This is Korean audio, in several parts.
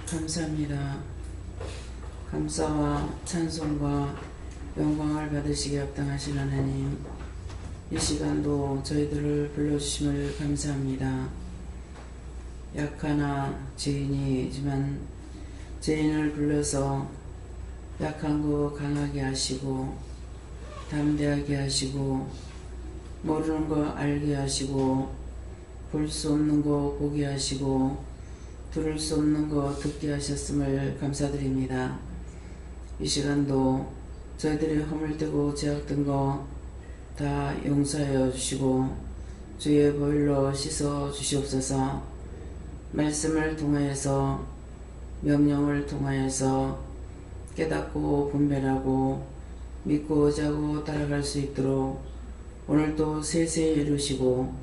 감사합니다. 감사와 찬송과 영광을 받으시기 합당하신 하나님, 이 시간도 저희들을 불러주심을 감사합니다. 약하나 죄인이지만 죄인을 불러서 약한 거 강하게 하시고 담대하게 하시고 모르는 거 알게 하시고 볼 수 없는 거 보게 하시고 들을 수 없는 거 듣게 하셨음을 감사드립니다. 이 시간도 저희들이 허물되고 죄악된 거 다 용서하여 주시고 주의 보혈로 씻어 주시옵소서. 말씀을 통하여서 명령을 통하여서 깨닫고 분별하고 믿고 자고 따라갈 수 있도록 오늘도 세세히 이루시고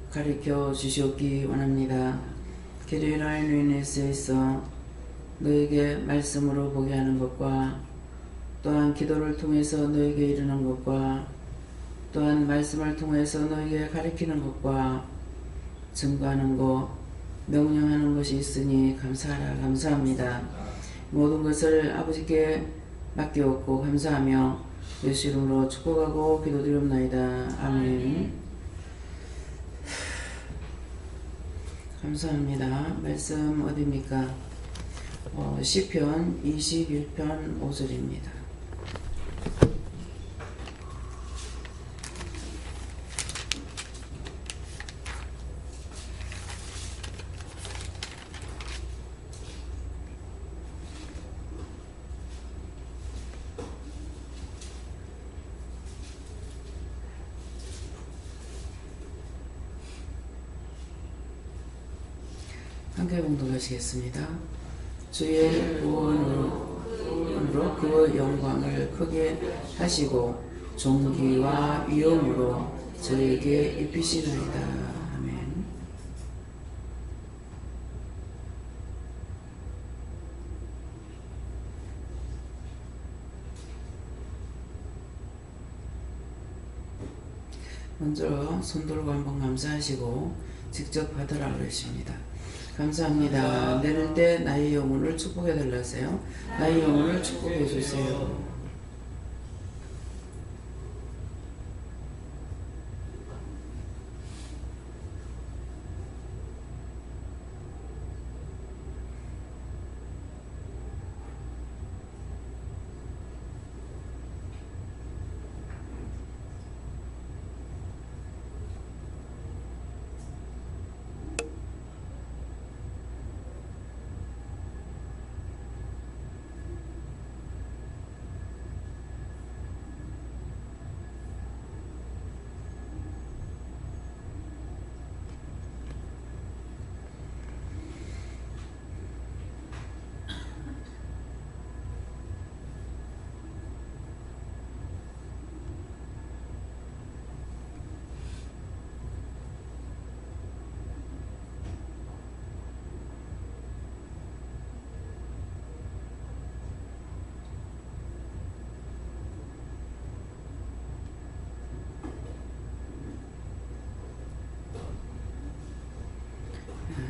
가르쳐 주시옵기 원합니다. 기도라인 위에서 너에게 말씀으로 보게 하는 것과 또한 기도를 통해서 너에게 이르는 것과 또한 말씀을 통해서 너에게 가르치는 것과 증거하는 것, 명령하는 것이 있으니 감사하라 감사합니다. 모든 것을 아버지께 맡기옵고 감사하며 예수 이름으로 축복하고 기도드리옵나이다. 아멘. 감사합니다. 말씀 어디입니까? 시편 21편 5절입니다. 함께 봉독하시겠습니다. 주의 구원으로 그 영광을 크게 하시고 존귀와 위엄으로 저에게 입히시나이다. 아멘. 먼저 손들고 한번 감사하시고 직접 받으라 그러십니다. 감사합니다. 내릴 때 나의 영혼을 축복해 달라세요. 나의 영혼을 축복해 주세요.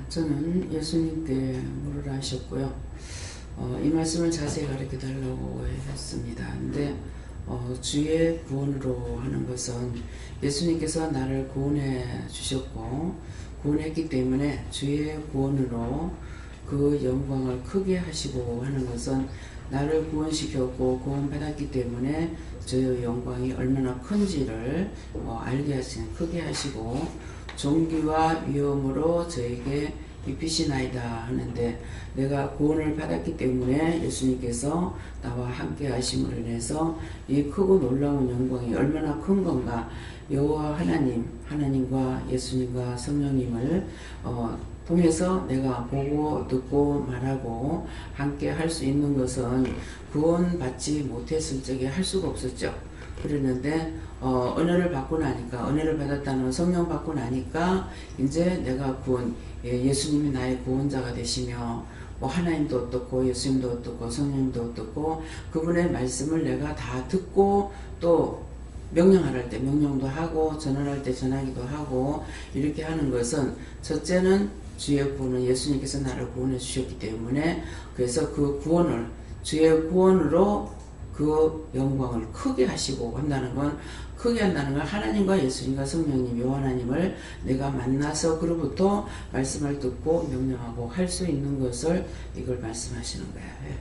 저는 예수님께 물으라 하셨고요. 이 말씀을 자세히 가르쳐 달라고 했습니다. 근데 주의 구원으로 하는 것은 예수님께서 나를 구원해 주셨고 구원했기 때문에 주의 구원으로 그 영광을 크게 하시고 하는 것은 나를 구원시켰고 구원받았기 때문에 저의 영광이 얼마나 큰지를 알게 하시는 크게 하시고 존귀와 위엄으로 저에게 입히시나이다 하는데 내가 구원을 받았기 때문에 예수님께서 나와 함께 하심으로 인해서 이 크고 놀라운 영광이 얼마나 큰 건가. 여호와 하나님과 예수님과 성령님을 통해서 내가 보고 듣고 말하고 함께 할 수 있는 것은 구원받지 못했을 적에 할 수가 없었죠. 그랬는데 은혜를 받고 나니까 은혜를 받았다는 성령 받고 나니까 이제 내가 예수님이 나의 구원자가 되시며 하나님도 어떻고 예수님도 어떻고 성령님도 어떻고 그분의 말씀을 내가 다 듣고 또 명령할 때 명령도 하고 전환할 때 전하기도 하고 이렇게 하는 것은 첫째는 주의 구원은 예수님께서 나를 구원해 주셨기 때문에 그래서 그 구원을 주의 구원으로 그 영광을 크게 하시고 한다는 건 크게 한다는 건 하나님과 예수님과 성령님 요 하나님을 내가 만나서 그로부터 말씀을 듣고 명령하고 할 수 있는 것을 이걸 말씀하시는 거예요. 예.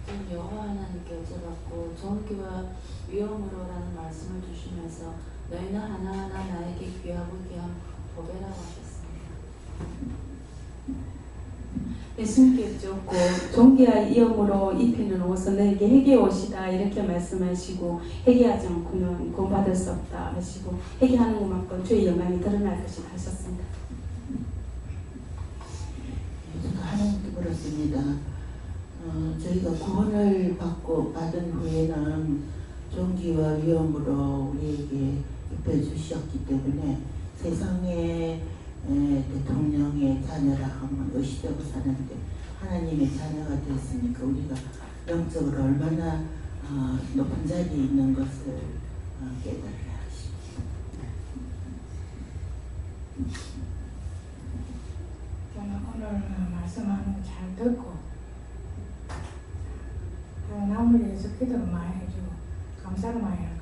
좀 여호와 하나님께 여쭤봤고 정기와 위험으로라는 말씀을 주시면서 너희는 하나하나 나에게 귀하고 귀한 보배라고 하셨습니다. 예수님께 여쭙고 종기와 위험으로 입히는 옷은 너에게 회개의 옷이다 이렇게 말씀하시고 회개하지 않고는 구원받을 수 없다 하시고 회개하는 것만큼 주의 영광이 드러날 것이다 하셨습니다. 하나님께 물었습니다. 저희가 구원을 받은 후에는 종기와 위험으로 우리에게 입혀주셨기 때문에 세상의 대통령의 자녀라 하면 의시되고 사는데 하나님의 자녀가 되었으니까 우리가 영적으로 얼마나 높은 자리에 있는 것을 깨달아야 하십니다. 저는 오늘 말씀하는 거 잘 듣고 나무를 위해서 기도를 많이 해주고 감사를 많이 하고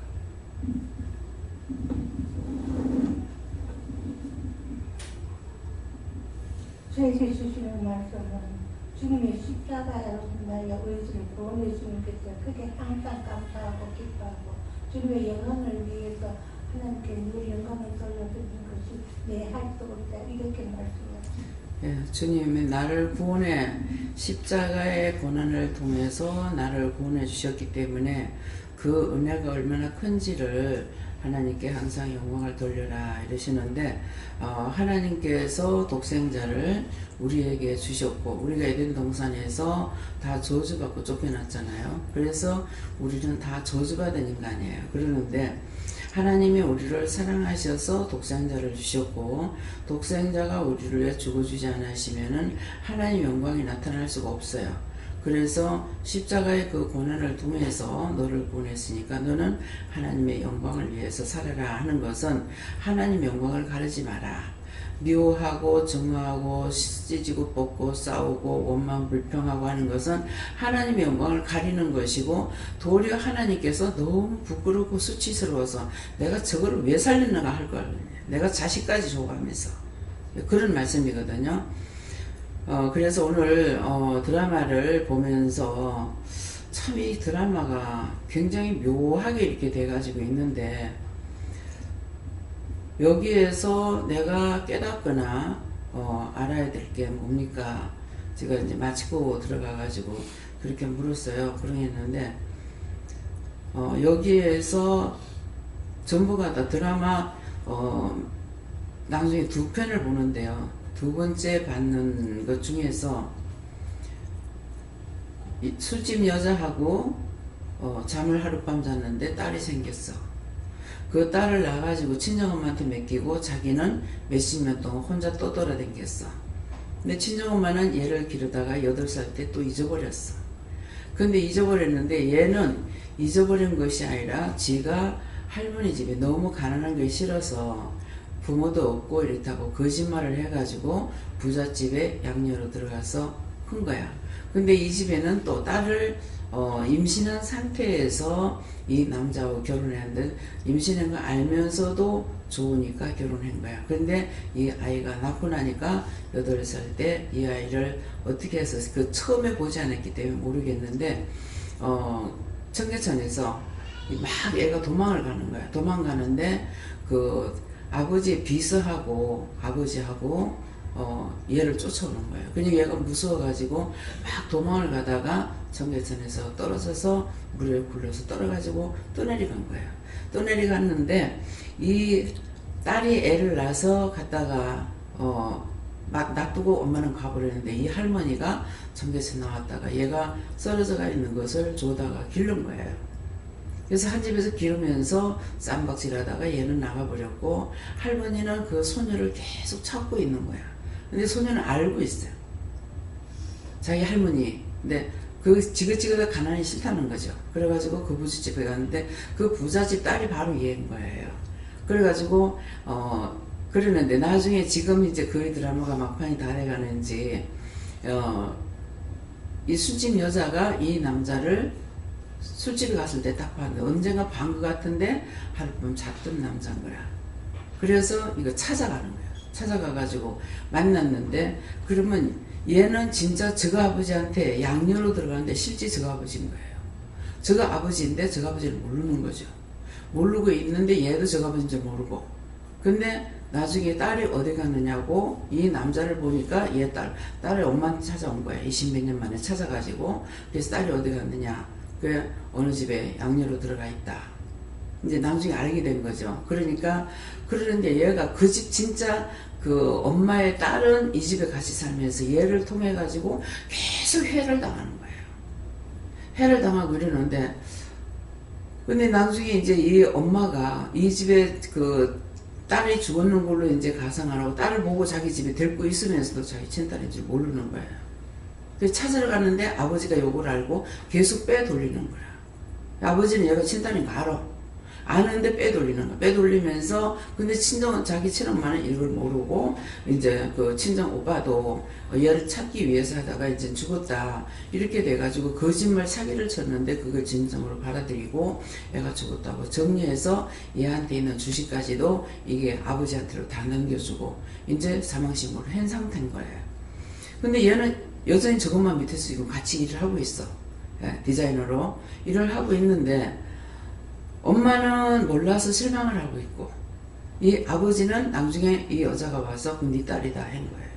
저에게 주시는 말씀은 주님의 십자가로 나의 의지를 구원해 주님께서 크게 항상 감사하고 기뻐하고 주님의 영광을 위해서 하나님께 늘 영광을 돌려드리는 것이 내 활동이다 이렇게 말씀하셨습니다. 예, 주님이 나를 구원해 십자가의 고난을 통해서 나를 구원해 주셨기 때문에 그 은혜가 얼마나 큰지를 하나님께 항상 영광을 돌려라 이러시는데 하나님께서 독생자를 우리에게 주셨고 우리가 에덴 동산에서 다 저주받고 쫓겨났잖아요. 그래서 우리는 다 저주받은 인간이에요. 그러는데 하나님이 우리를 사랑하셔서 독생자를 주셨고 독생자가 우리를 위해 죽어주지 않으시면은 하나님 영광이 나타날 수가 없어요. 그래서 십자가의 그 고난을 통해서 너를 구원했으니까 너는 하나님의 영광을 위해서 살아라 하는 것은 하나님 영광을 가르지 마라. 미워하고 증오하고 찢지고 뽑고 싸우고 원망 불평하고 하는 것은 하나님의 영광을 가리는 것이고 도리어 하나님께서 너무 부끄럽고 수치스러워서 내가 저거를 왜 살렸는가 할 걸 내가 자식까지 줘가면서 그런 말씀이거든요. 그래서 오늘 드라마를 보면서 참 이 드라마가 굉장히 묘하게 이렇게 돼가지고 있는데 여기에서 내가 깨닫거나 알아야 될 게 뭡니까? 제가 이제 마치고 들어가가지고 그렇게 물었어요. 그러겠는데 여기에서 전부가 다 드라마 나중에 두 편을 보는데요. 두 번째 받는 것 중에서 술집 여자하고 잠을 하룻밤 잤는데 딸이 생겼어. 그 딸을 낳아가지고 친정엄마한테 맡기고 자기는 몇십 년 동안 혼자 또 돌아다녔어. 근데 친정엄마는 얘를 기르다가 8살 때 또 잊어버렸어. 근데 잊어버렸는데 얘는 잊어버린 것이 아니라 지가 할머니 집에 너무 가난한 게 싫어서 부모도 없고 이렇다고 거짓말을 해가지고 부잣집에 양녀로 들어가서 큰 거야. 근데 이 집에는 또 딸을 임신한 상태에서 이 남자하고 결혼했는데 임신한 거 알면서도 좋으니까 결혼한 거야. 근데 이 아이가 낳고 나니까 8살 때 이 아이를 어떻게 해서 그 처음에 보지 않았기 때문에 모르겠는데 청계천에서 막 애가 도망을 가는 거야. 도망가는데 그 아버지의 비서하고 아버지하고 얘를 쫓아오는 거예요. 그냥 얘가 무서워가지고 막 도망을 가다가 청계천에서 떨어져서 물에 굴러서 떨어가지고 떠내려간 거예요. 떠내려갔는데 이 딸이 애를 낳아서 갔다가 막 놔두고 엄마는 가버렸는데 이 할머니가 청계천 나왔다가 얘가 쓰러져가 있는 것을 조다가 기른 거예요. 그래서 한 집에서 기르면서 쌈박질하다가 얘는 나가버렸고 할머니는 그 소녀를 계속 찾고 있는 거야. 근데 소녀는 알고 있어요. 자기 할머니. 근데 그 지긋지긋하게 가난이 싫다는 거죠. 그래가지고 그 부잣집에 갔는데 그 부잣집 딸이 바로 얘인 거예요. 그래가지고 그러는데 나중에 지금 이제 그 드라마가 막판이 다 돼가는지 이 술집 여자가 이 남자를 술집에 갔을 때 딱 봤는데 언젠가 본 것 같은데 하룻밤 잤던 남자인 거야. 그래서 이거 찾아가는 거야. 찾아가가지고 만났는데 그러면 얘는 진짜 저거 아버지한테 양녀로 들어가는데 실제 저거 아버지인 거예요. 저거 아버지인데 저거 아버지를 모르는 거죠. 모르고 있는데 얘도 저거 아버지인지 모르고. 근데 나중에 딸이 어디 갔느냐고 이 남자를 보니까 얘 딸의 엄마한테 찾아온 거야. 20몇 년 만에 찾아가지고. 그래서 딸이 어디 갔느냐. 그 어느 집에 양녀로 들어가 있다. 이제 나중에 알게 된 거죠. 그러니까 그러는데 얘가 그 집 진짜 그 엄마의 딸은 이 집에 같이 살면서 얘를 통해 가지고 계속 해를 당하는 거예요. 해를 당하고 이러는데 근데 나중에 이제 이 엄마가 이 집에 그 딸이 죽었는 걸로 이제 가상을 하고 딸을 보고 자기 집에 데리고 있으면서도 자기 친딸인 줄 모르는 거예요. 그래서 찾으러 갔는데 아버지가 요걸 알고 계속 빼돌리는 거야. 아버지는 얘가 친딸인 거 알아. 아는데 빼돌리는 거야. 빼돌리면서 근데 자기 친엄마는 이걸 모르고 이제 그 친정 오빠도 얘를 찾기 위해서 하다가 이제 죽었다 이렇게 돼가지고 거짓말 사기를 쳤는데 그걸 진정으로 받아들이고 얘가 죽었다고 정리해서 얘한테 있는 주식까지도 이게 아버지한테로 다 넘겨주고 이제 사망신고를 한 상태인 거예요. 근데 얘는 여전히 저것만 밑에서 지금 같이 일을 하고 있어. 디자이너로 일을 하고 있는데 엄마는 몰라서 실망을 하고 있고 이 아버지는 나중에 이 여자가 와서 네 딸이다 한 거예요.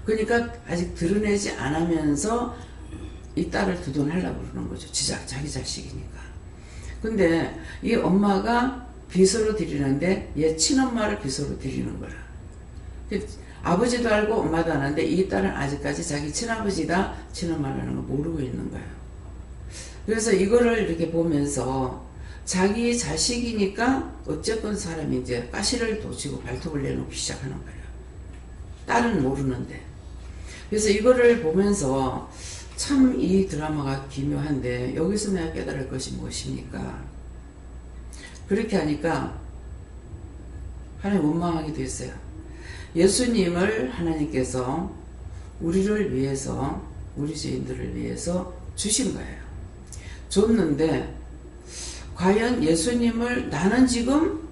그러니까 아직 드러내지 않으면서 이 딸을 두둔하려고 그러는 거죠. 자기 자식이니까. 근데 이 엄마가 비서로 드리는데 얘 친엄마를 비서로 드리는 거라. 아버지도 알고 엄마도 아는데 이 딸은 아직까지 자기 친아버지다 친엄마라는 걸 모르고 있는 거예요. 그래서 이거를 이렇게 보면서 자기 자식이니까 어쨌건 사람이 이제 가시를 도치고 발톱을 내놓기 시작하는 거예요. 딸은 모르는데. 그래서 이거를 보면서 참 이 드라마가 기묘한데 여기서 내가 깨달을 것이 무엇입니까? 그렇게 하니까 하나님 원망하게 됐어요. 예수님을 하나님께서 우리를 위해서 우리 죄인들을 위해서 주신 거예요. 줬는데 과연 예수님을 나는 지금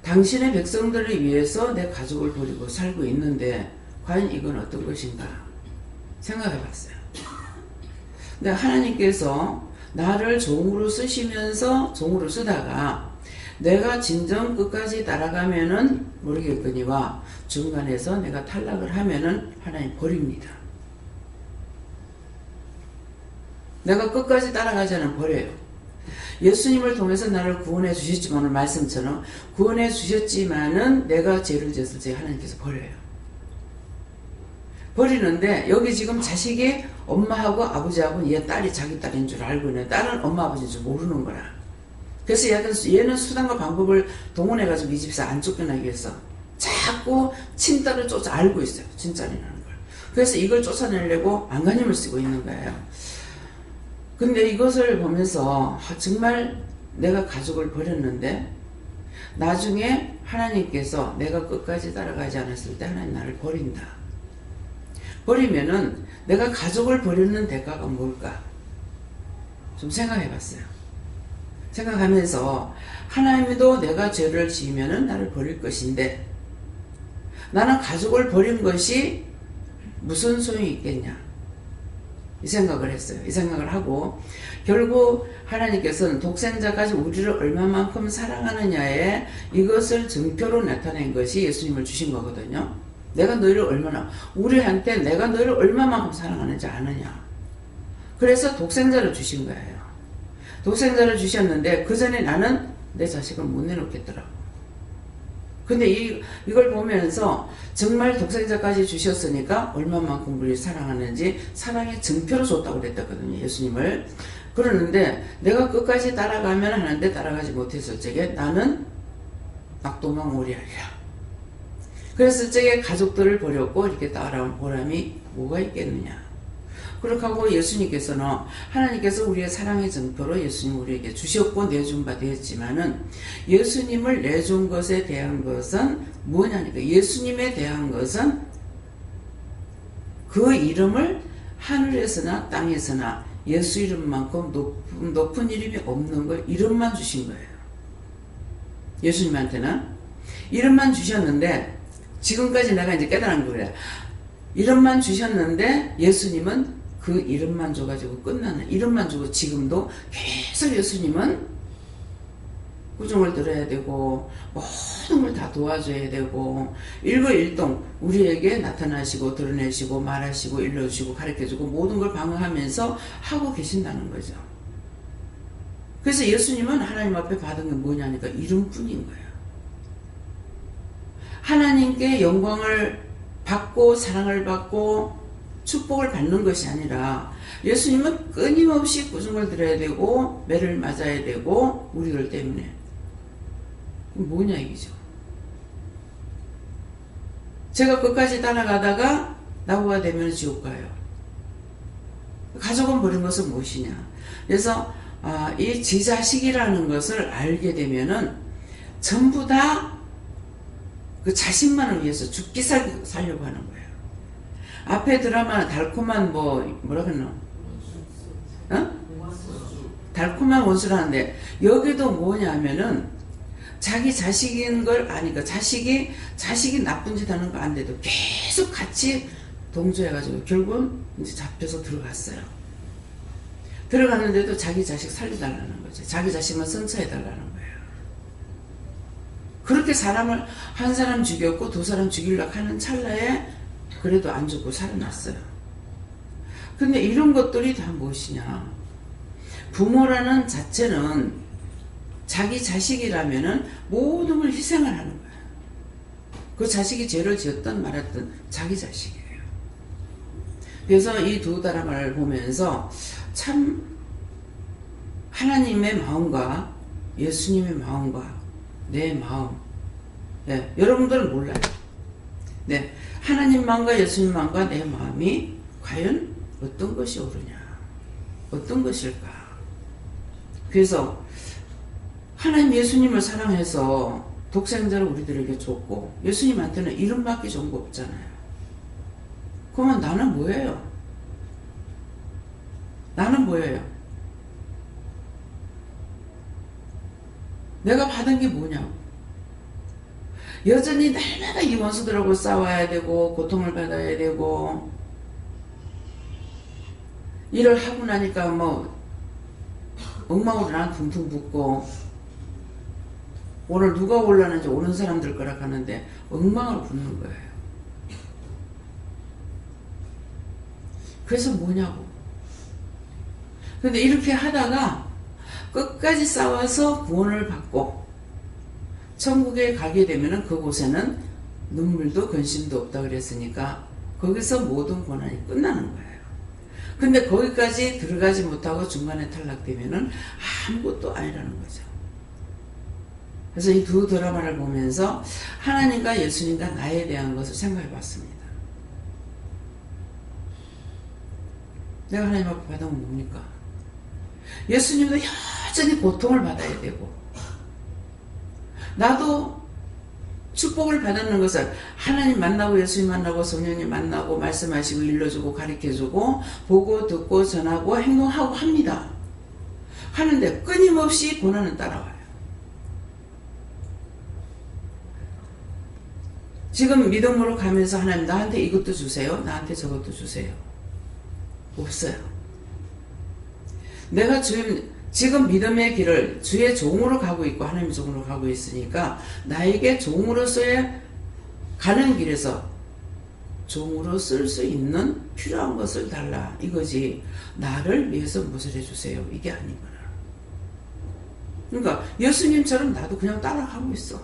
당신의 백성들을 위해서 내 가족을 버리고 살고 있는데 과연 이건 어떤 것인가 생각해 봤어요. 근데 하나님께서 나를 종으로 쓰시면서 종으로 쓰다가 내가 진정 끝까지 따라가면은 모르겠거니와 중간에서 내가 탈락을 하면은 하나님 버립니다. 내가 끝까지 따라가지 않으면 버려요. 예수님을 통해서 나를 구원해 주셨지만 오늘 말씀처럼 구원해 주셨지만은 내가 죄를 지었을 때 하나님께서 버려요. 버리는데 여기 지금 자식이 엄마하고 아버지하고 얘 딸이 자기 딸인 줄 알고 있는 딸은 엄마 아버지인 줄 모르는 거라. 그래서 얘는 수단과 방법을 동원해가지고 이 집에서 안 쫓겨나기 위해서 자꾸 친딸을 알고 있어요. 친딸이라는 걸. 그래서 이걸 쫓아내려고 안간힘을 쓰고 있는 거예요. 근데 이것을 보면서 정말 내가 가족을 버렸는데 나중에 하나님께서 내가 끝까지 따라가지 않았을 때 하나님 나를 버린다. 버리면은 내가 가족을 버리는 대가가 뭘까? 좀 생각해 봤어요. 생각하면서 하나님도 내가 죄를 지으면은 나를 버릴 것인데 나는 가족을 버린 것이 무슨 소용이 있겠냐? 이 생각을 했어요. 이 생각을 하고 결국 하나님께서는 독생자까지 우리를 얼마만큼 사랑하느냐에 이것을 증표로 나타낸 것이 예수님을 주신 거거든요. 내가 너희를 얼마나 우리한테 내가 너희를 얼마만큼 사랑하는지 아느냐. 그래서 독생자를 주신 거예요. 독생자를 주셨는데 그 전에 나는 내 자식을 못 내놓겠더라고. 근데 이걸 보면서 정말 독생자까지 주셨으니까 얼마만큼 우리를 사랑하는지 사랑의 증표로 줬다고 그랬거든요. 예수님을. 그러는데 내가 끝까지 따라가면 하는데 따라가지 못했을 적에 나는 낙도망오리하리라. 그래서 적에 가족들을 버렸고 이렇게 따라온 보람이 뭐가 있겠느냐. 그렇게 하고 예수님께서는 하나님께서 우리의 사랑의 증표로 예수님 우리에게 주셨고 내준 바 되었지만은 예수님을 내준 것에 대한 것은 뭐냐니까 예수님에 대한 것은 그 이름을 하늘에서나 땅에서나 예수 이름만큼 높은 이름이 없는 걸 이름만 주신 거예요. 예수님한테는 이름만 주셨는데 지금까지 내가 이제 깨달은 거예요. 이름만 주셨는데 예수님은 그 이름만 줘가지고 끝나는 이름만 주고 지금도 계속 예수님은 구중을 들어야 되고 모든 걸 다 도와줘야 되고 일거일동 우리에게 나타나시고 드러내시고 말하시고 일러주시고 가르쳐주고 모든 걸 방어하면서 하고 계신다는 거죠. 그래서 예수님은 하나님 앞에 받은 게 뭐냐니까 이름뿐인 거예요. 하나님께 영광을 받고 사랑을 받고 축복을 받는 것이 아니라 예수님은 끊임없이 구중을 들어야 되고 매를 맞아야 되고 우리들 때문에 뭐냐 이기죠. 제가 끝까지 따라가다가 나고가 되면 지옥 가요. 가족은 버린 것은 무엇이냐. 그래서 이 지자식이라는 것을 알게 되면은 전부 다 그 자식만을 위해서 죽기 살려고 하는 거예요. 앞에 드라마는 달콤한 뭐라 그러나? 달콤한 원수라는데 여기도 뭐냐면은 자기 자식인 걸 아니까 자식이 나쁜 짓 하는 거 안 돼도 계속 같이 동조해가지고 결국은 이제 잡혀서 들어갔어요. 들어갔는데도 자기 자식 살려달라는 거죠. 자기 자식만 선처해달라는 거예요. 그렇게 사람을 한 사람 죽였고 두 사람 죽이려고 하는 찰나에 그래도 안 죽고 살아났어요. 근데 이런 것들이 다 무엇이냐. 부모라는 자체는 자기 자식이라면은 모든 걸 희생을 하는 거예요. 그 자식이 죄를 지었든 말았든 자기 자식이에요. 그래서 이 두 드라마를 보면서 참 하나님의 마음과 예수님의 마음과 내 마음, 네, 여러분들은 몰라요. 네, 하나님 마음과 예수님 마음과 내 마음이 과연 어떤 것이 옳으냐, 어떤 것일까. 그래서 하나님 예수님을 사랑해서 독생자를 우리들에게 줬고 예수님한테는 이름밖에 좋은 거 없잖아요. 그러면 나는 뭐예요? 나는 뭐예요? 내가 받은 게 뭐냐고. 여전히 날마다 이 원수들하고 싸워야 되고 고통을 받아야 되고 일을 하고 나니까 뭐 엉망으로 난 퉁퉁 붓고 오늘 누가 올라는지 오는 사람들 거라 하는데 엉망을 붓는 거예요. 그래서 뭐냐고. 근데 이렇게 하다가 끝까지 싸워서 구원을 받고 천국에 가게 되면은 그곳에는 눈물도 근심도 없다 그랬으니까 거기서 모든 고난이 끝나는 거예요. 근데 거기까지 들어가지 못하고 중간에 탈락되면은 아무것도 아니라는 거죠. 그래서 이 두 드라마를 보면서 하나님과 예수님과 나에 대한 것을 생각해 봤습니다. 내가 하나님 앞에 받은 건 뭡니까? 예수님도 여전히 고통을 받아야 되고 나도 축복을 받는 것을 하나님 만나고 예수님 만나고 성령님 만나고 말씀하시고 일러주고 가르쳐주고 보고 듣고 전하고 행동하고 합니다. 하는데 끊임없이 고난은 따라와요. 지금 믿음으로 가면서 하나님 나한테 이것도 주세요. 나한테 저것도 주세요. 없어요. 내가 지금 믿음의 길을 주의 종으로 가고 있고 하나님의 종으로 가고 있으니까 나에게 종으로서의 가는 길에서 종으로 쓸 수 있는 필요한 것을 달라 이거지 나를 위해서 무엇을 해주세요 이게 아니구나. 그러니까 예수님처럼 나도 그냥 따라가고 있어.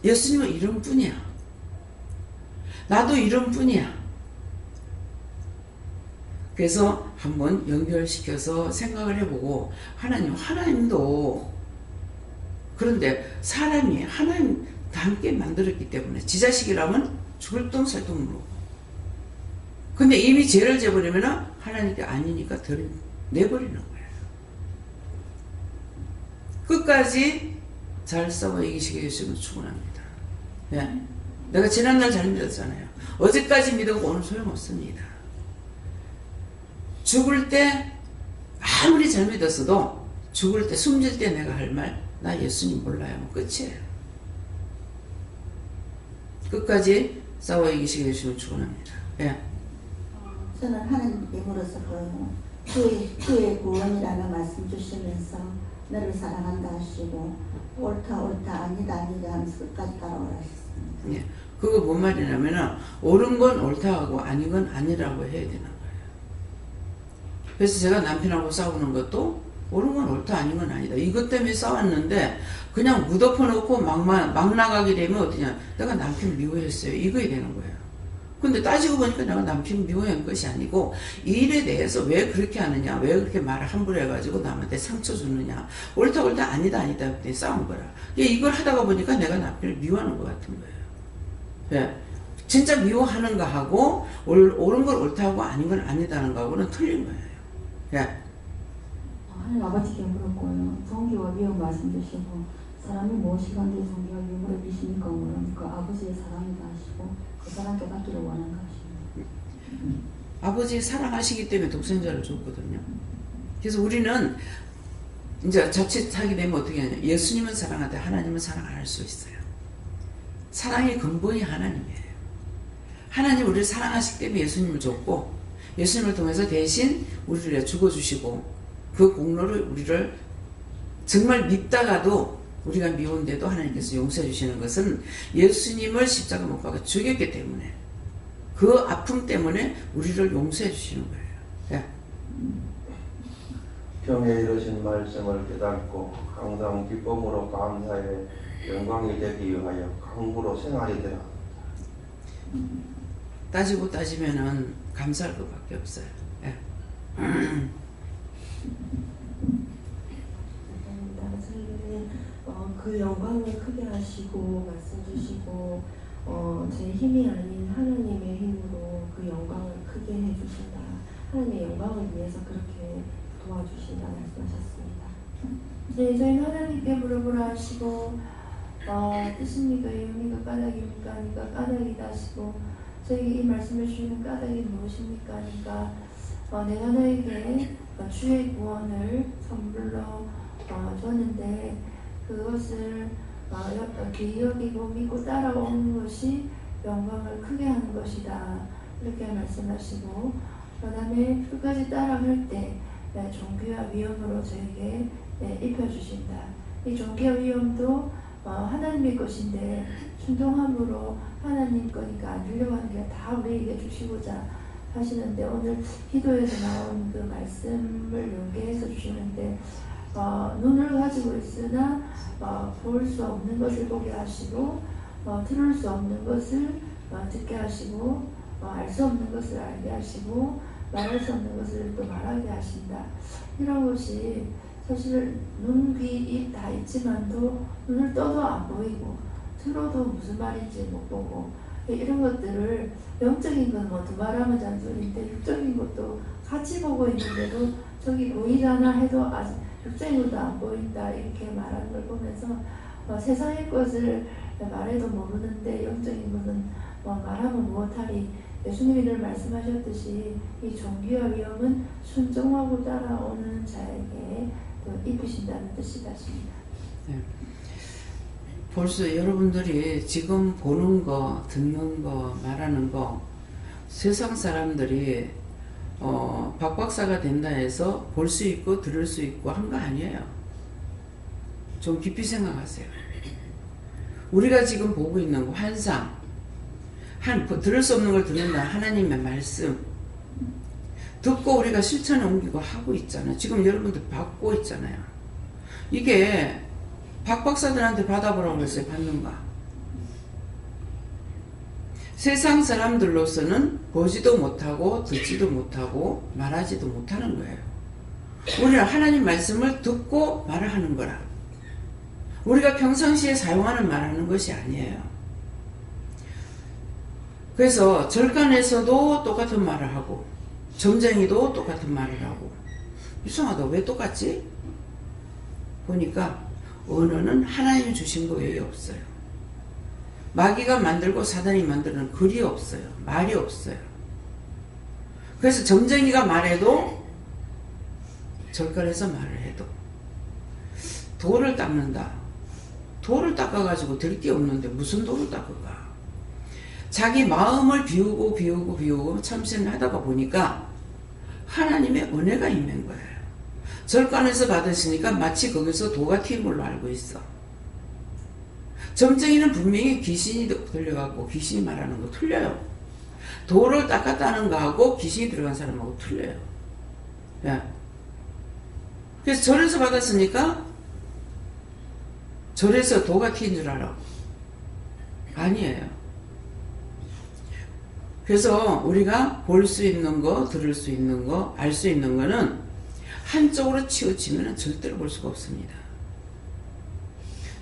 예수님은 이름뿐이야. 나도 이름뿐이야. 그래서 한번 연결시켜서 생각을 해보고 하나님도 그런데 사람이 하나님 다 함께 만들었기 때문에 지 자식이라면 죽을 똥 살 똥 물어 근데 이미 죄를 져버리면 하나님께 아니니까 내버리는 거예요. 끝까지 잘 싸워 이기시게 해주시면 충분합니다. 예. 내가 지난날 잘 믿었잖아요. 어제까지 믿었고 오늘 소용없습니다. 죽을 때 아무리 잘 믿었어도 죽을 때 숨질 때 내가 할 말, 나 예수님 몰라요. 뭐 끝이에요. 끝까지 싸워 이기시게 해주시면 충분합니다. 예. 저는 하나님께 물어서고요. 그의 구원이라는 말씀 주시면서 너를 사랑한다 하시고 옳다 아니다 하면서 끝까지 따라오라 하셨습니다. 예. 그거 뭔 말이냐면은 옳은 건 옳다 하고 아닌 건 아니라고 해야 되는 거예요. 그래서 제가 남편하고 싸우는 것도 옳은 건 옳다 아닌 건 아니다. 이것 때문에 싸웠는데 그냥 무덮어놓고 막 나가게 되면 어떠냐. 내가 남편 미워했어요. 이거야 되는 거예요. 근데 따지고 보니까 내가 남편 미워한 것이 아니고 이 일에 대해서 왜 그렇게 하느냐, 왜 그렇게 말을 함부로 해가지고 남한테 상처 주느냐, 옳다 아니다 그때 싸운 거라. 이걸 하다가 보니까 내가 남편을 미워하는 것 같은 거예요. 예. 진짜 미워하는 거하고 옳은 걸 옳다고 아닌 건 아니다는 거하고는 틀린 거예요. 예. 하나님 아버지께 물었고요. 종기와 위험 말씀 주시고 사람이 무엇이 간데 종기와 위험을 비십니까? 물으니까 아버지의 사랑이다 하시고 그 사람께 받기를 원한다 하십니다. 아버지 사랑하시기 때문에 독생자를 줬거든요. 그래서 우리는 이제 자칫하게 되면 어떻게 하냐. 예수님은 사랑하되 하나님은 사랑 안 할 수 있어요. 사랑의 근본이 하나님이에요. 하나님 우리를 사랑하시기 때문에 예수님을 줬고 예수님을 통해서 대신 우리를 죽어주시고 그 공로를 우리를 정말 밉다가도 우리가 미운데도 하나님께서 용서해 주시는 것은 예수님을 십자가 못 박아 죽였기 때문에 그 아픔 때문에 우리를 용서해 주시는 거예요. 예. 병에 이르신 말씀을 깨닫고 항상 기쁨으로 감사해 영광이 되기 위하여 강구로 생활이 되라. 따지고 따지면은 감사할 것밖에 없어요. 예. 그 영광을 크게 하시고 말씀 주시고 제 힘이 아닌 하나님의 힘으로 그 영광을 크게 해주신다. 하나님의 영광을 위해서 그렇게 도와주신다 말씀하셨습니다. 네, 저희는 하나님께 물어보라 하시고 뜻입니까? 의미가 까닭입니까? 하니까 까닭이다 하시고 저에게 이 말씀을 주시는 까닭이 무엇입니까? 하니까 내가 너에게 주의 구원을 선물로 줬는데 그것을 귀히 여기고 믿고 따라오는 것이 영광을 크게 하는 것이다. 이렇게 말씀하시고 그 다음에 끝까지 따라갈 때 종기와 위험으로 저에게 입혀주신다. 이 종기와 위험도 하나님의 것인데 순종함으로 하나님 거니까 안 주려고 하는 게 다 우리에게 주시고자 하시는데 오늘 기도에서 나온 그 말씀을 연계해서 주시는데 눈을 가지고 있으나 볼 수 없는 것을 보게 하시고 들을 수 없는 것을 듣게 하시고 알 수 없는 것을 알게 하시고 말할 수 없는 것을 또 말하게 하신다. 이런 것이 사실 눈, 귀, 입 다 있지만도 눈을 떠도 안 보이고 들어도 무슨 말인지 못 보고 이런 것들을 영적인 건 뭐 두말하면 잔소리인데 육적인 것도 같이 보고 있는데도 저기 보이잖아 해도 아직 육적인 것도 안 보인다 이렇게 말하는 걸 보면서 세상의 것을 말해도 모르는데 영적인 것은 말하면 무엇하리. 예수님이 늘 말씀하셨듯이 이 종기와 위험은 순종하고 따라오는 자에게 입히신다는 뜻이다 하십니다. 네. 벌써 여러분들이 지금 보는 거, 듣는 거, 말하는 거 세상 사람들이 박박사가 된다 해서 볼 수 있고 들을 수 있고 한 거 아니에요. 좀 깊이 생각하세요. 우리가 지금 보고 있는 거 환상, 들을 수 없는 걸 듣는다. 하나님의 말씀 듣고 우리가 실천에 옮기고 하고 있잖아요. 지금 여러분들 받고 있잖아요. 이게 박박사들한테 받아보라고 했어요. 받는가? 세상 사람들로서는 보지도 못하고 듣지도 못하고 말하지도 못하는 거예요. 우리는 하나님 말씀을 듣고 말을 하는 거라. 우리가 평상시에 사용하는 말하는 것이 아니에요. 그래서 절간에서도 똑같은 말을 하고 점쟁이도 똑같은 말을 하고 이상하다. 왜 똑같지? 보니까 언어는 하나님이 주신 거 외에 없어요. 마귀가 만들고 사단이 만드는 글이 없어요. 말이 없어요. 그래서 점쟁이가 말해도 절간에서 말을 해도 돌을 닦는다. 돌을 닦아가지고 될 게 없는데 무슨 돌을 닦아가. 자기 마음을 비우고 참신을 하다가 보니까 하나님의 은혜가 있는 거예요. 절간에서 받으시니까 마치 거기서 도가 튄 걸로 알고 있어. 점쟁이는 분명히 귀신이 들려갖고 귀신이 말하는 거 틀려요. 돌을 닦았다는 거하고 귀신이 들어간 사람하고 틀려요. 예. 그래서 절에서 받았으니까 절에서 도가 튄 줄 알아. 아니에요. 그래서 우리가 볼 수 있는 거, 들을 수 있는 거, 알 수 있는 거는 한쪽으로 치우치면 절대로 볼 수가 없습니다.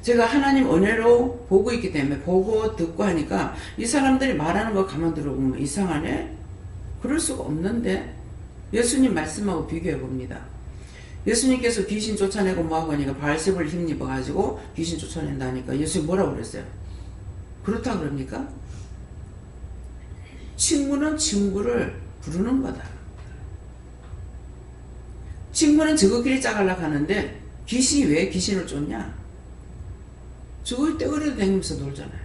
제가 하나님 은혜로 보고 있기 때문에 보고 듣고 하니까 이 사람들이 말하는 거 가만 들어보면 이상하네? 그럴 수가 없는데 예수님 말씀하고 비교해 봅니다. 예수님께서 귀신 쫓아내고 뭐하고 하니까 바알세불을 힘입어가지고 귀신 쫓아낸다니까 예수님 뭐라고 그랬어요? 그렇다 그럽니까? 친구는 친구를 부르는 거다. 친구는 저거끼리 짜갈락 하는데 귀신이 왜 귀신을 쫓냐? 죽을 때 어려도 다니면서 놀잖아요.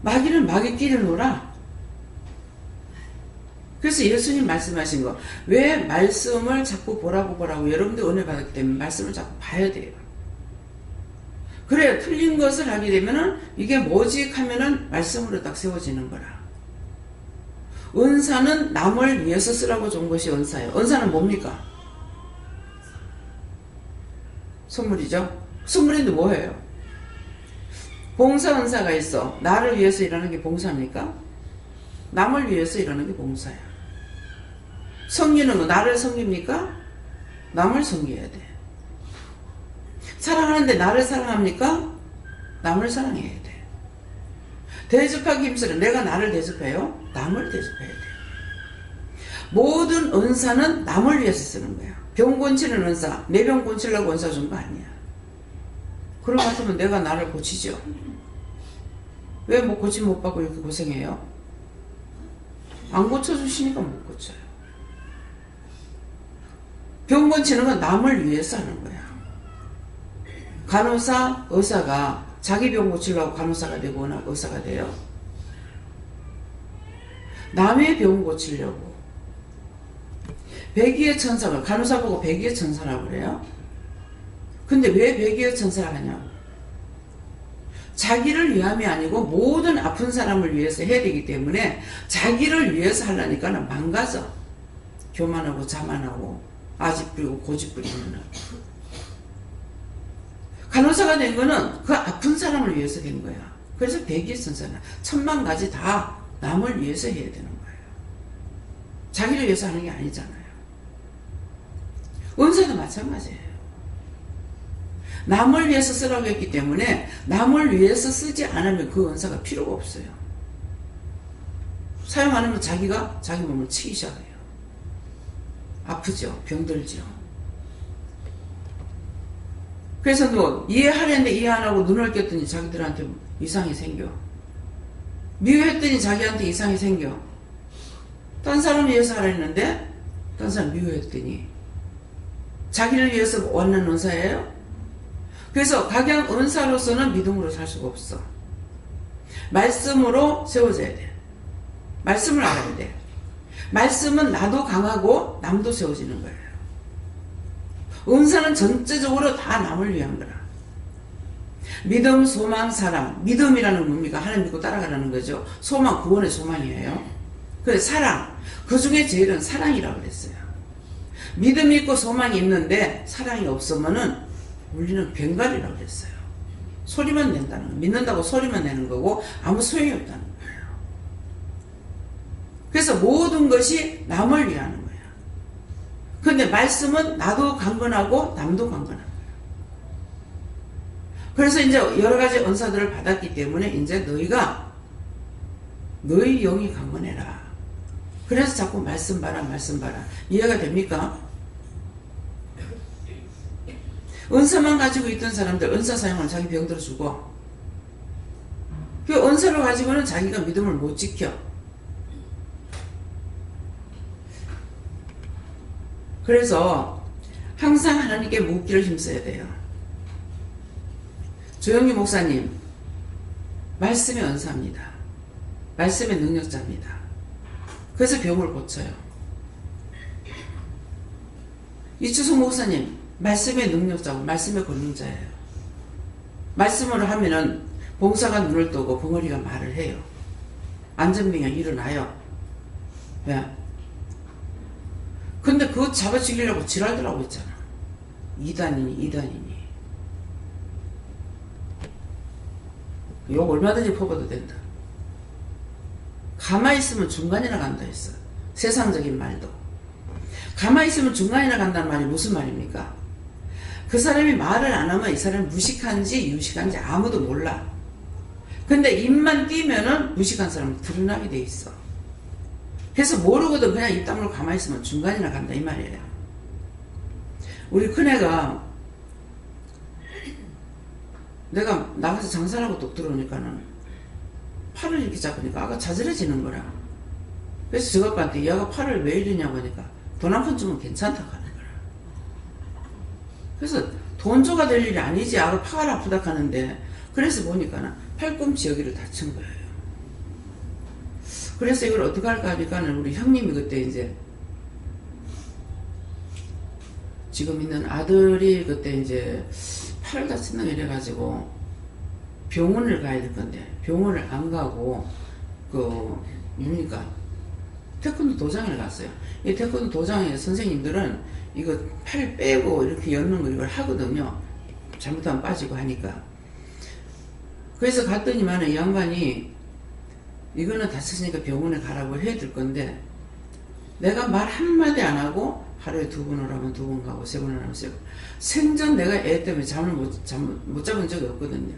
마귀는 마귀끼리 놀아. 그래서 예수님 말씀하신 거, 왜 말씀을 자꾸 보라고 여러분들 은혜 받았기 때문에 말씀을 자꾸 봐야 돼요. 그래요. 틀린 것을 하게 되면은 이게 뭐지 하면은 말씀으로 딱 세워지는 거라. 은사는 남을 위해서 쓰라고 준 것이 은사예요. 은사는 뭡니까? 선물이죠. 선물인데 뭐예요? 봉사 은사가 있어. 나를 위해서 일하는 게 봉사입니까? 남을 위해서 일하는 게 봉사야. 섬기는 거 나를 섬깁니까? 남을 섬겨야 돼. 사랑하는데 나를 사랑합니까? 남을 사랑해야 돼. 대접하기 힘쓰는 내가 나를 대접해요? 남을 대접해야 돼. 모든 은사는 남을 위해서 쓰는 거야. 병 고치는 은사, 내 병 고치려고 은사 준 거 아니야. 그런 것 같으면 내가 나를 고치죠. 왜 뭐 고침 못 받고 이렇게 고생해요? 안 고쳐주시니까 못 고쳐요. 병 고치는 건 남을 위해서 하는 거야. 간호사, 의사가 자기 병 고치려고 간호사가 되거나 의사가 돼요. 남의 병 고치려고. 백의의 천사가 간호사 보고 백의의 천사라고 그래요. 근데 왜 백의의 천사라고 하냐? 자기를 위함이 아니고 모든 아픈 사람을 위해서 해야 되기 때문에 자기를 위해서 하려니까 망가져. 교만하고 자만하고 아집 부리고 고집 부리면. 간호사가 된 거는 그 아픈 사람을 위해서 된 거야. 그래서 백의의 천사는 천만 가지 다 남을 위해서 해야 되는 거예요. 자기를 위해서 하는 게 아니잖아요. 은사도 마찬가지예요. 남을 위해서 쓰라고 했기 때문에 남을 위해서 쓰지 않으면 그 은사가 필요가 없어요. 사용 안 하면 자기가 자기 몸을 치기 시작해요. 아프죠. 병들죠. 그래서 너 이해하려는데 이해 안 하고 눈을 꼈더니 자기들한테 이상이 생겨. 미워했더니 자기한테 이상이 생겨. 딴 사람 위해서 하려 했는데 딴 사람 미워했더니 자기를 위해서 얻는 은사예요? 그래서 각양 은사로서는 믿음으로 살 수가 없어. 말씀으로 세워져야 돼. 말씀을 알아야 돼. 말씀은 나도 강하고 남도 세워지는 거예요. 은사는 전체적으로 다 남을 위한 거라. 믿음, 소망, 사랑. 믿음이라는 의미가 하나님 믿고 따라가라는 거죠. 소망, 구원의 소망이에요. 그래서 사랑. 그 중에 제일은 사랑이라고 그랬어요. 믿음이 있고 소망이 있는데 사랑이 없으면은 우리는 뱅갈이라고 그랬어요. 소리만 낸다는 거예요. 믿는다고 소리만 내는 거고 아무 소용이 없다는 거예요. 그래서 모든 것이 남을 위하는 거예요. 근데 말씀은 나도 강건하고 남도 강건한 거예요. 그래서 이제 여러 가지 은사들을 받았기 때문에 이제 너희가 너희 영이 강건해라. 그래서 자꾸 말씀 봐라 말씀 봐라. 이해가 됩니까? 은사만 가지고 있던 사람들 은사 사용을 자기 병들어 주고 그 은사를 가지고는 자기가 믿음을 못 지켜. 그래서 항상 하나님께 묻기를 힘써야 돼요. 조영기 목사님 말씀의 은사입니다. 말씀의 능력자입니다. 그래서 병을 고쳐요. 이추성 목사님 말씀의 능력자고 말씀의 권능자예요. 말씀으로 하면은 봉사가 눈을 뜨고 벙어리가 말을 해요. 안전병이 일어나요. 왜? 근데 그거 잡아 죽이려고 지랄들하고 있잖아. 이단이니. 욕 얼마든지 퍼봐도 된다. 가만히 있으면 중간이나 간다 했어. 세상적인 말도. 가만히 있으면 중간이나 간다는 말이 무슨 말입니까? 그 사람이 말을 안 하면 이 사람이 무식한지 유식한지 아무도 몰라. 근데 입만 띄면은 무식한 사람은 드러나게 돼 있어. 그래서 모르거든 그냥 입 다물고 가만히 있으면 중간이나 간다 이 말이에요. 우리 큰애가 내가 나가서 장사를 하고 뚝 들어오니까는 팔을 이렇게 잡으니까 아가 자절해지는 거라. 그래서 저 아빠한테 이 아가 팔을 왜 이러냐고 하니까 돈 한 푼 주면 괜찮다고 하는 거라. 그래서 돈 줘가 될 일이 아니지 아가 팔 아프다 하는데 그래서 보니까는 팔꿈치 여기를 다친 거예요. 그래서 이걸 어떻게 할까 하니까는 우리 형님이 그때 이제 지금 있는 아들이 그때 이제 팔을 다친다고 이래가지고 병원을 가야 될 건데 병원을 안 가고 뭡니까 태권도 도장을 갔어요. 이 태권도 도장에 선생님들은 이거 팔 빼고 이렇게 엮는 거 이걸 하거든요. 잘못하면 빠지고 하니까. 그래서 갔더니만은 이 양반이 이거는 다쳤으니까 병원에 가라고 해줄 건데 내가 말 한마디 안 하고 하루에 2번 오라면 2번 가고 3번 오라면 3번. 생전 내가 애 때문에 잠을 못 잡은 적이 없거든요.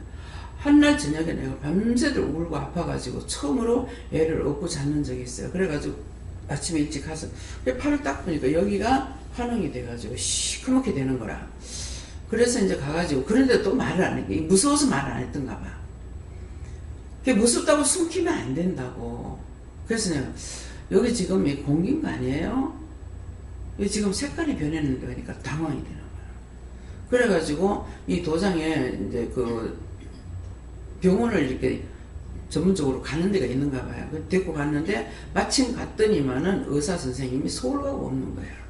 한날 저녁에 내가 밤새도록 울고 아파가지고 처음으로 애를 업고 잤는 적이 있어요. 그래가지고 아침에 일찍 가서 팔을 딱 보니까 여기가 환원이 돼가지고 시커멓게 되는 거라. 그래서 이제 가가지고 그런데 또 말을 안 해. 무서워서 말을 안 했던가 봐. 그게 무섭다고 숨기면 안 된다고. 그래서 내가 여기 지금 이 공기인 거 아니에요? 여기 지금 색깔이 변했는데 그러니까 당황이 되는 거야. 그래가지고 이 도장에 이제 그 병원을 이렇게 전문적으로 가는 데가 있는가 봐요. 데리고 갔는데 마침 갔더니만은 의사 선생님이 서울가고 없는 거예요.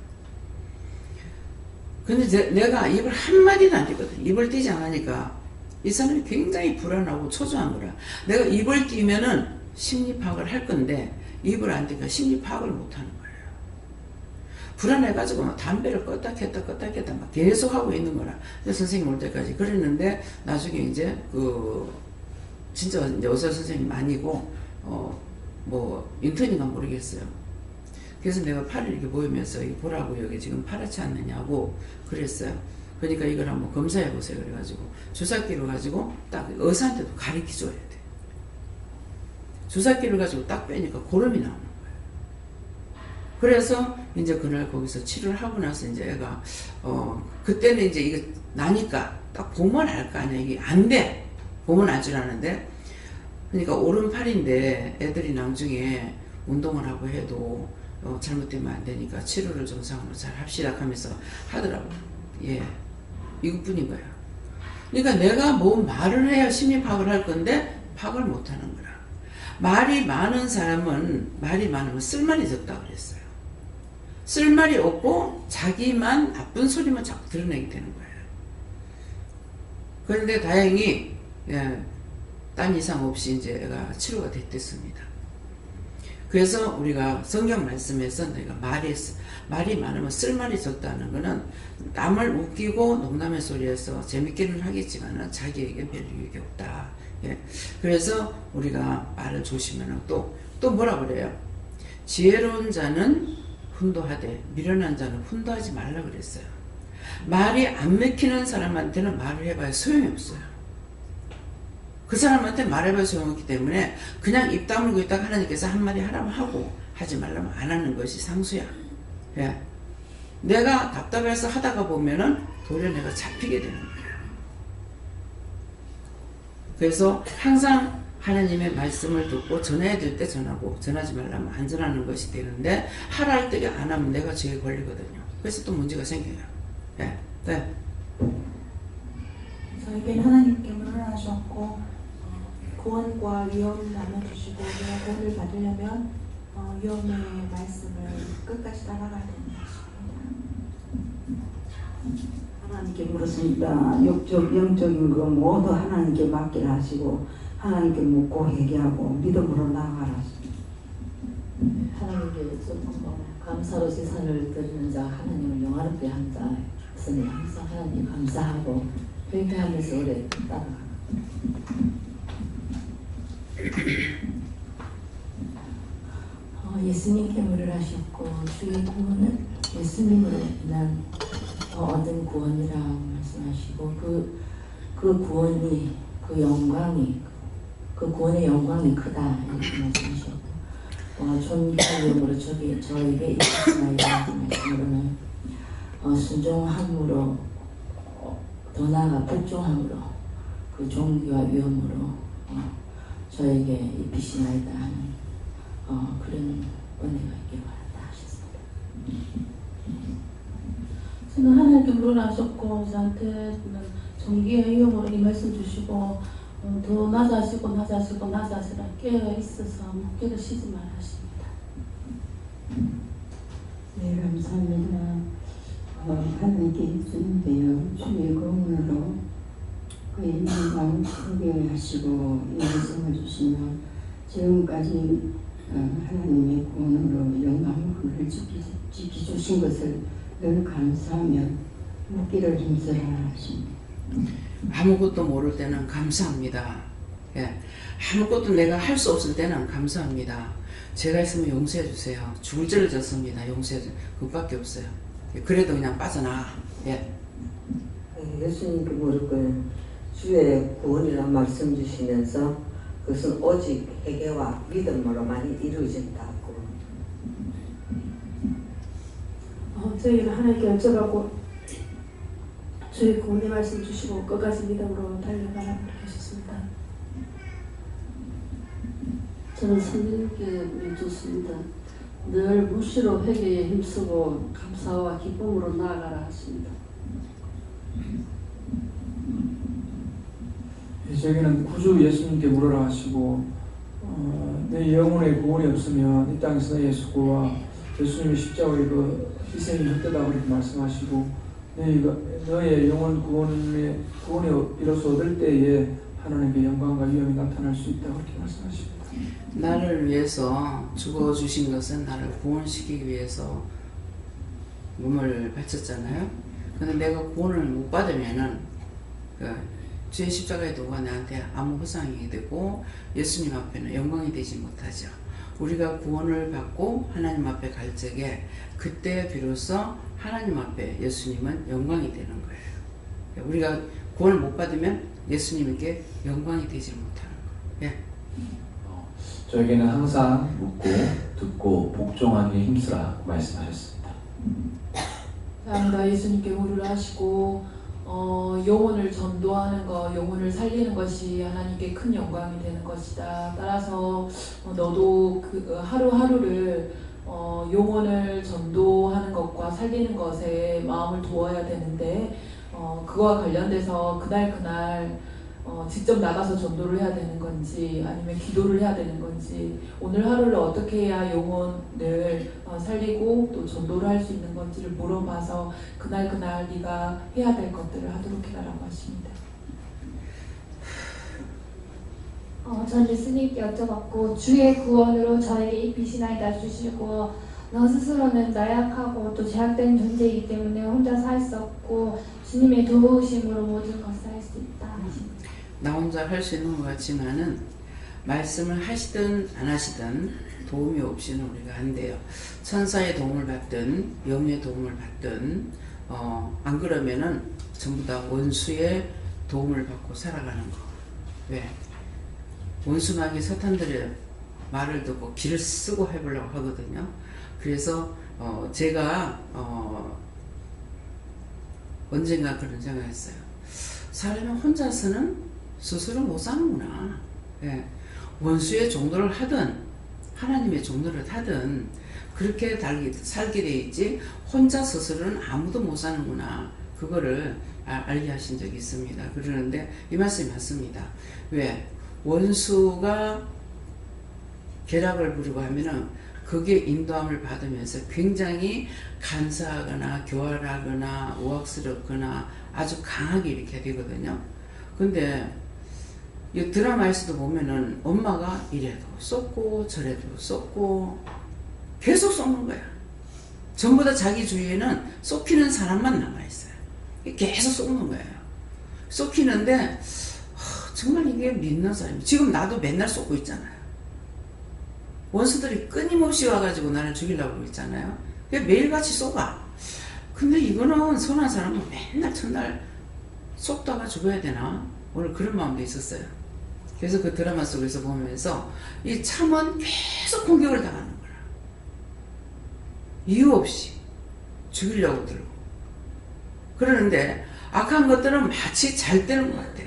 근데 내가 입을 한마디도 안 띄거든. 입을 띄지 않으니까 이 사람이 굉장히 불안하고 초조한 거라. 내가 입을 띄면은 심리 파악을 할 건데 입을 안 띄니까 심리 파악을 못 하는 거예요. 불안해가지고 막 담배를 껐다 켰다 막 계속 하고 있는 거라. 근데 선생님 올 때까지 그랬는데 나중에 이제 진짜 이제 의사 선생님 아니고 뭐 인턴인가 모르겠어요. 그래서 내가 팔을 이렇게 보이면서 이거 보라고 여기 지금 파랗지 않느냐고 그랬어요. 그러니까 이걸 한번 검사해 보세요. 그래가지고 주사기를 가지고 딱 의사한테도 가르쳐줘야 돼. 주사기를 가지고 딱 빼니까 고름이 나오는 거예요. 그래서 이제 그날 거기서 치료를 하고 나서 이제 애가 그때는 이제 이거 나니까 딱 보면 알 거 아니야. 이게 안 돼. 보면 알 줄 아는데 그러니까 오른팔인데 애들이 나중에 운동을 하고 해도 잘못되면 안 되니까 치료를 정상으로 잘 합시다 하면서 하더라고요. 예. 이것뿐인 거야. 그러니까 내가 뭐 말을 해야 심리 파악을 할 건데 파악을 못 하는 거라. 말이 많은 사람은 말이 많으면 쓸말이 적다 그랬어요. 쓸말이 없고 자기만 나쁜 소리만 자꾸 드러내게 되는 거예요. 그런데 다행히 딴 이상 없이 이제 애가 치료가 됐습니다. 그래서 우리가 성경 말씀에서 내가 말이 많으면 쓸말이 적다는 거는 남을 웃기고 농담의 소리에서 재밌게는 하겠지만 자기에게 별 유익이 없다. 예. 그래서 우리가 말을 조심하면 또 뭐라 그래요? 지혜로운 자는 훈도하되 미련한 자는 훈도하지 말라 그랬어요. 말이 안 맥히는 사람한테는 말을 해봐야 소용이 없어요. 그 사람한테 말해봐야 소용없기 때문에 그냥 입 다물고 있다가 하나님께서 한마디 하라면 하고 하지 말라면 안 하는 것이 상수야. 예. 내가 답답해서 하다가 보면은 도리어 내가 잡히게 되는 거야. 그래서 항상 하나님의 말씀을 듣고 전해야 될 때 전하고 전하지 말라면 안 전하는 것이 되는데 하라 할 때 안 하면 내가 죄에 걸리거든요. 그래서 또 문제가 생겨요. 예. 네. 저에게는 하나님께 물어나셨고 구원과 위험을 나눠주시고 우리가 구원을 받으려면 위험의 말씀을 끝까지 따라가야 되는 것입니다. 하나님께 물었으니까 육적 영적인 거 모두 하나님께 맡기라 하시고 하나님께 묻고 회개하고 믿음으로 나아가라 하십니다. 하나님께 조금 감사로 제사를 드리는 자 하나님을 영화롭게 한 자였으니 항상 하나님 감사하고 회개하면서 오래 따라가라. 예수님께 물을 하셨고 주의 구원은 예수님으로 인한 얻은 구원이라고 말씀하시고 그 구원이 그 영광이 그 구원의 영광이 크다 이렇게 말씀하셨고 존귀함으로 저에게 있으시나이다 말씀으로는 순종함으로 더 나아가 복종함으로 그 종기와 위엄으로 저에게 입히시나이다 하는 그런 은혜가 있길 바란다 하셨습니다. 저는 하나님께 물어나셨고 저한테는 종기의 위험으로 이 말씀 주시고 더 낮아지라 깨어 있어서 목기를 쉬지 말라 하십니다. 네, 감사합니다. 하나님께 주님께요 주의 공으로 그의 영광을 크게 하시고 영생을 주시며 지금까지 하나님의 구원으로 영광을 지켜주신 것을 늘 감사하며 묻기를 힘쓰라 하십니다. 아무것도 모를 때는 감사합니다. 예. 아무것도 내가 할 수 없을 때는 감사합니다. 제가 있으면 용서해 주세요. 죽을 죄를 졌습니다. 용서해 주세요. 그것밖에 없어요. 그래도 그냥 빠져나가. 예. 예수님께 물었고요. 주의 구원이란 말씀 주시면서 그것은 오직 회개와 믿음으로만 이루어진다고. 저희는 하나님께 여쭤봤고 주의 구원의 말씀 주시고 끝까지 믿음으로 달려가라 그렇게 하셨습니다. 저는 성령님께 묻습니다. 늘 무시로 회개에 힘쓰고 감사와 기쁨으로 나아가라 하십니다. 저에게는 구주 예수님께 물어라 하시고 내 영혼의 구원이 없으면 이 땅에서 너의 수고와 예수님의 십자가의 그 희생이 헛되다 그렇게 말씀하시고 너의 영혼 구원이 비로소 얻을 때에 하나님의 영광과 위엄이 나타날 수 있다 그렇게 말씀하십니다. 나를 위해서 죽어주신 것은 나를 구원시키기 위해서 몸을 바쳤잖아요. 근데 내가 구원을 못 받으면은 주의 십자가의 도가 나한테 아무 보상이 되고 예수님 앞에는 영광이 되지 못하죠. 우리가 구원을 받고 하나님 앞에 갈 적에 그때 비로소 하나님 앞에 예수님은 영광이 되는 거예요. 우리가 구원을 못 받으면 예수님에게 영광이 되지 못하는 거예요. 예. 저에게는 항상 묻고 듣고 복종하는 데 힘쓰라 말씀하셨습니다. 감사합니다. 예수님께 물을 하시고 영혼을 전도하는 것, 영혼을 살리는 것이 하나님께 큰 영광이 되는 것이다. 따라서 너도 그 하루하루를 영혼을 전도하는 것과 살리는 것에 마음을 두어야 되는데 그와 관련돼서 그날 직접 나가서 전도를 해야 되는 건지 아니면 기도를 해야 되는 건지 오늘 하루를 어떻게 해야 영혼을 살리고 또 전도를 할 수 있는 건지를 물어봐서 그날 네가 해야 될 것들을 하도록 해라라고 하십니다. 전 예수님께 여쭤봤고 주의 구원으로 저에게 입히시나이다 주시고 너 스스로는 나약하고 또 제약된 존재이기 때문에 혼자서 할 수 없고 주님의 도우심으로 모든 것을 할 수 있다 하십니다. 나 혼자 할 수 있는 것 같지만은 말씀을 하시든 안 하시든 도움이 없이는 우리가 안 돼요. 천사의 도움을 받든 영의 도움을 받든 안 그러면은 전부 다 원수의 도움을 받고 살아가는 거. 왜? 원수마귀 사탄들의 말을 듣고 길을 쓰고 해보려고 하거든요. 그래서 제가 언젠가 그런 생각했어요. 사람이 혼자서는 스스로 못 사는구나. 예. 원수의 종로를 하든 하나님의 종로를 하든 그렇게 살게 돼 있지 혼자 스스로는 아무도 못 사는구나. 그거를 알게 하신 적이 있습니다. 그러는데 이 말씀이 맞습니다. 왜? 원수가 계략을 부리고 하면은 그게 인도함을 받으면서 굉장히 간사하거나 교활하거나 우악스럽거나 아주 강하게 이렇게 되거든요. 근데 이 드라마에서도 보면은 엄마가 이래도 쏟고 저래도 쏟고 계속 쏟는 거야. 전부 다 자기 주위에는 쏟기는 사람만 남아있어요. 계속 쏟는 거예요. 쏟기는데 정말 이게 믿는 사람이 지금 나도 맨날 쏟고 있잖아요. 원수들이 끊임없이 와가지고 나를 죽이려고 그러고 있잖아요. 매일같이 쏟아. 근데 이거는 선한 사람은 맨날 첫날 쏟다가 죽어야 되나? 오늘 그런 마음도 있었어요. 그래서 그 드라마 속에서 보면서 이 참은 계속 공격을 당하는 거라. 이유 없이 죽이려고 들고. 그러는데 악한 것들은 마치 잘 되는 것 같아.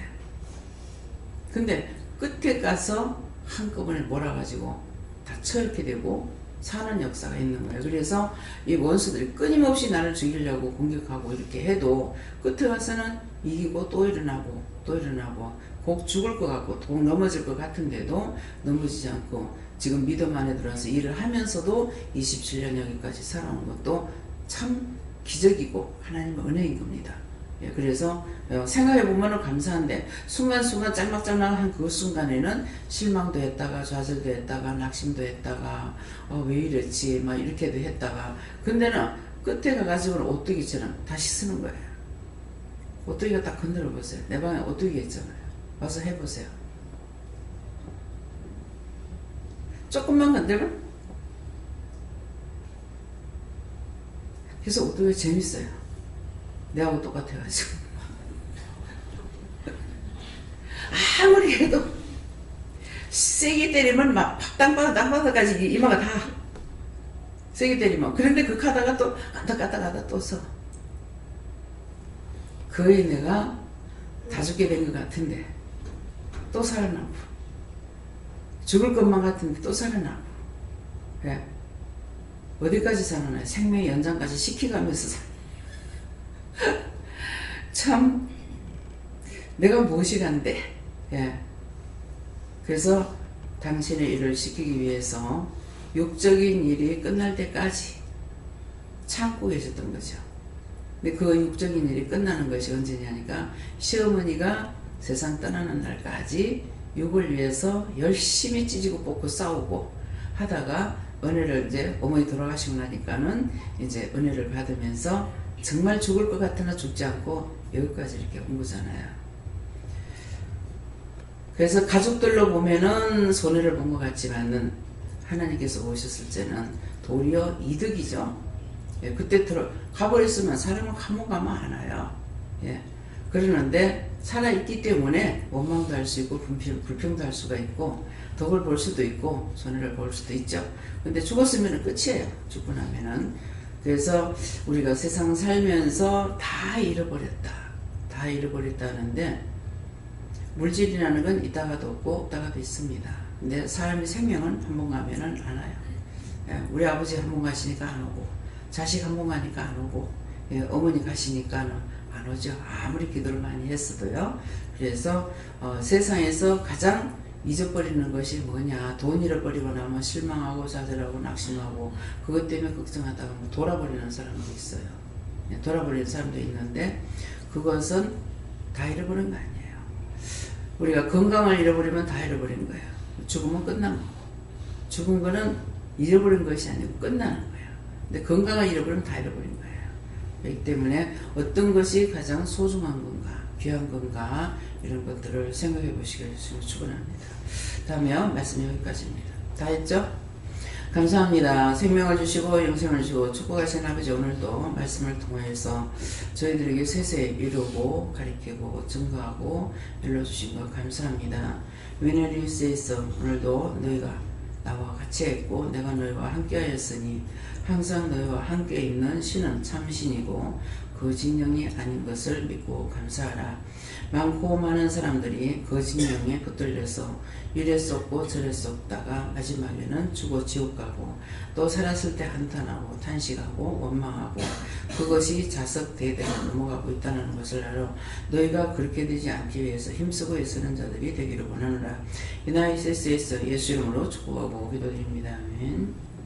근데 끝에 가서 한꺼번에 몰아가지고 다 처렇게 되고 사는 역사가 있는 거예요. 그래서 이 원수들이 끊임없이 나를 죽이려고 공격하고 이렇게 해도 끝에 가서는 이기고 또 일어나고 또 일어나고 곧 죽을 것 같고 또 넘어질 것 같은데도 넘어지지 않고 지금 믿음 안에 들어와서 일을 하면서도 27년 여기까지 살아온 것도 참 기적이고 하나님의 은혜인 겁니다. 예, 그래서 생각해보면 감사한데 순간순간 짤막짤막한 그 순간에는 실망도 했다가 좌절도 했다가 낙심도 했다가 왜 이랬지 막 이렇게도 했다가 근데는 끝에 가가지고는 오뚜기처럼 다시 쓰는 거예요. 오뚜기가 딱 건드려 보세요. 내 방에 오뚜기 있잖아요. 와서 해보세요. 조금만 건들면 그래서 오뚜기가 재밌어요. 내하고 똑같아가지고 아무리 해도 세게 때리면 막 땅바닥까지 이마가 다 세게 때리면 그런데 그 가다가 또 가다 또 서 거의 내가 다 죽게 된 것 같은데 또 살아나고 죽을 것만 같은데 또 살아나고 예. 어디까지 살아나요? 생명의 연장까지 시켜가면서 참 내가 무엇이란데 예. 그래서 당신의 일을 시키기 위해서 육적인 일이 끝날 때까지 참고 계셨던 거죠. 근데 그 육적인 일이 끝나는 것이 언제냐니까 시어머니가 세상 떠나는 날까지 육을 위해서 열심히 찢고 뽑고 싸우고 하다가 은혜를 이제 어머니 돌아가시고 나니까는 이제 은혜를 받으면서 정말 죽을 것 같으나 죽지 않고 여기까지 이렇게 온 거잖아요. 그래서 가족들로 보면은 손해를 본 것 같지만은 하나님께서 오셨을 때는 도리어 이득이죠. 예, 그때 가버렸으면 사람은 감옥 가면 안 와요. 예, 그러는데 살아있기 때문에 원망도 할 수 있고 불평도 할 수가 있고 덕을 볼 수도 있고 손해를 볼 수도 있죠. 근데 죽었으면 끝이에요. 죽고 나면은. 그래서 우리가 세상 살면서 다 잃어버렸다. 다 잃어버렸다는데 물질이라는 건 있다가도 없고 없다가도 있습니다. 근데 사람의 생명은 한 번 가면은 안 와요. 예, 우리 아버지 한 번 가시니까 안 오고 자식 한 번 가니까 안 오고 예, 어머니 가시니까 안 오죠. 아무리 기도를 많이 했어도요. 그래서 세상에서 가장 잊어버리는 것이 뭐냐. 돈 잃어버리고 나면 실망하고 좌절하고 낙심하고 그것 때문에 걱정하다가 돌아버리는 사람도 있어요. 예, 돌아버리는 사람도 있는데 그것은 다 잃어버린 거 아니에요. 우리가 건강을 잃어버리면 다 잃어버린 거예요. 죽으면 끝난 거고 죽은 거는 잃어버린 것이 아니고 끝나는 거예요. 근데 건강을 잃어버리면 다 잃어버린 거예요. 그렇기 때문에 어떤 것이 가장 소중한 건가 귀한 건가 이런 것들을 생각해 보시길 축원합니다. 다음에 말씀 여기까지입니다. 다 했죠? 감사합니다. 생명을 주시고 영생을 주시고 축복하신 아버지, 오늘도 말씀을 통하여서 저희들에게 세세 이루고 가리키고 증거하고 일러주신 것 감사합니다. 위너리스에서 오늘도 너희가 나와 같이 했고 내가 너희와 함께 하였으니 항상 너희와 함께 있는 신은 참신이고 거짓 영이 아닌 것을 믿고 감사하라. 많고 많은 사람들이 거짓 영에 붙들려서 이래 쏟고 저래 쏟다가 마지막에는 죽어 지옥 가고 또 살았을 때 한탄하고 탄식하고 원망하고 그것이 자석 대대로 넘어가고 있다는 것을 알아 너희가 그렇게 되지 않기 위해서 힘쓰고 애쓰는 자들이 되기를 원하노라. 이나이세스에서 예수 이름으로 축복하고 기도드립니다. 아멘.